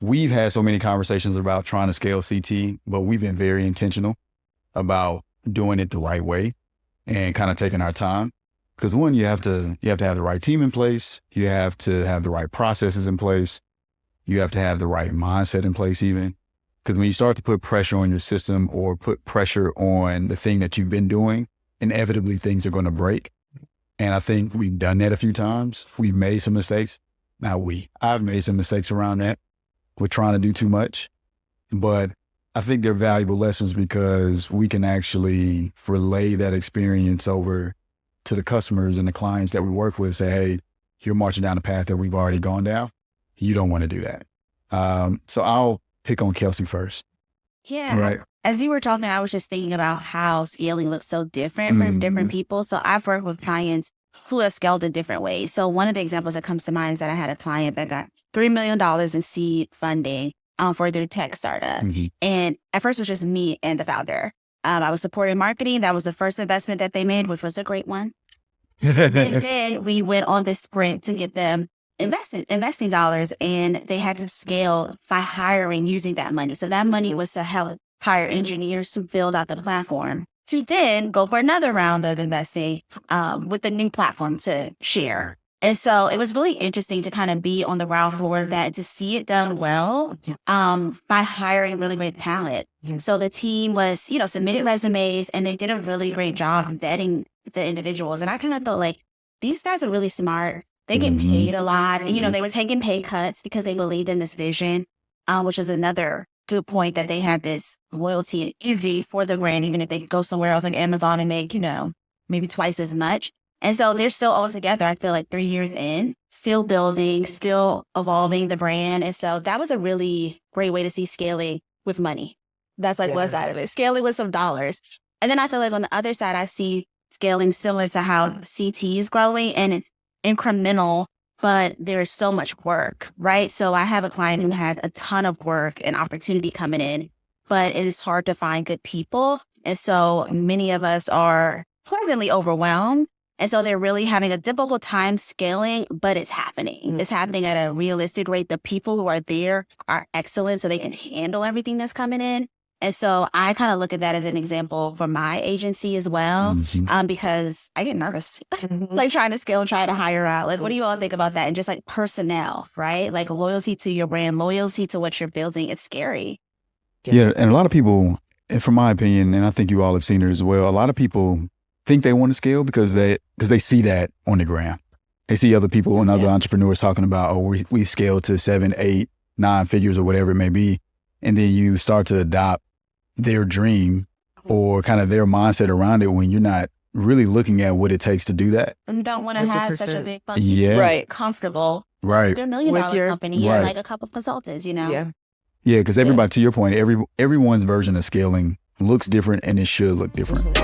we've had so many conversations about trying to scale CT, but we've been very intentional about doing it the right way and kind of taking our time. Because one, you have to have the right team in place. You have to have the right processes in place. You have to have the right mindset in place even. Because when you start to put pressure on your system or put pressure on the thing that you've been doing, inevitably things are going to break. And I think we've done that a few times. We've made some mistakes. I've made some mistakes around that. We're trying to do too much. But I think they're valuable lessons because we can actually relay that experience over to the customers and the clients that we work with. Say, hey, you're marching down the path that we've already gone down. You don't want to do that. So I'll pick on Kelcie first. Yeah. Right. As you were talking, I was just thinking about how scaling looks so different for different people. So I've worked with clients who have scaled in different ways. So one of the examples that comes to mind is that I had a client that got $3 million in seed funding for their tech startup. And at first it was just me and the founder. I was supporting marketing. That was the first investment that they made, which was a great one. And then we went on this sprint to get them investing dollars, and they had to scale by hiring using that money. So that money was to help hire engineers to build out the platform, to then go for another round of investing with a new platform to share. And so it was really interesting to kind of be on the ground floor of that, to see it done well by hiring really great talent. So the team was, submitted resumes, and they did a really great job vetting the individuals. And I kind of thought, like, these guys are really smart. They get paid a lot. And, they were taking pay cuts because they believed in this vision, which is another good point, that they had this loyalty and energy for the brand, even if they could go somewhere else like Amazon and make, maybe twice as much. And so they're still all together, I feel like 3 years in, still building, still evolving the brand. And so that was a really great way to see scaling with money. That's like one side of it, scaling with some dollars. And then I feel like on the other side, I see scaling similar to how CT is growing, and it's incremental, but there's so much work, right? So I have a client who had a ton of work and opportunity coming in, but it is hard to find good people. And so many of us are pleasantly overwhelmed. And so they're really having a difficult time scaling, but it's happening. It's happening at a realistic rate. The people who are there are excellent, so they can handle everything that's coming in. And so I kind of look at that as an example for my agency as well, because I get nervous, like trying to scale and try to hire out. Like, what do you all think about that? And just like personnel, right? Like loyalty to your brand, loyalty to what you're building. It's scary. Yeah. And a lot of people, and from my opinion, and I think you all have seen it as well, a lot of people think they want to scale because they see that on the gram. They see other people and other entrepreneurs talking about, we scaled to 7, 8, 9 figures or whatever it may be. And then you start to adopt their dream or kind of their mindset around it when you're not really looking at what it takes to do that. And don't want to have such a big funky, right, comfortable. Right. They're $1 million company. You're like a couple of consultants, Yeah. Yeah, because everybody, to your point, everyone's version of scaling looks different, and it should look different.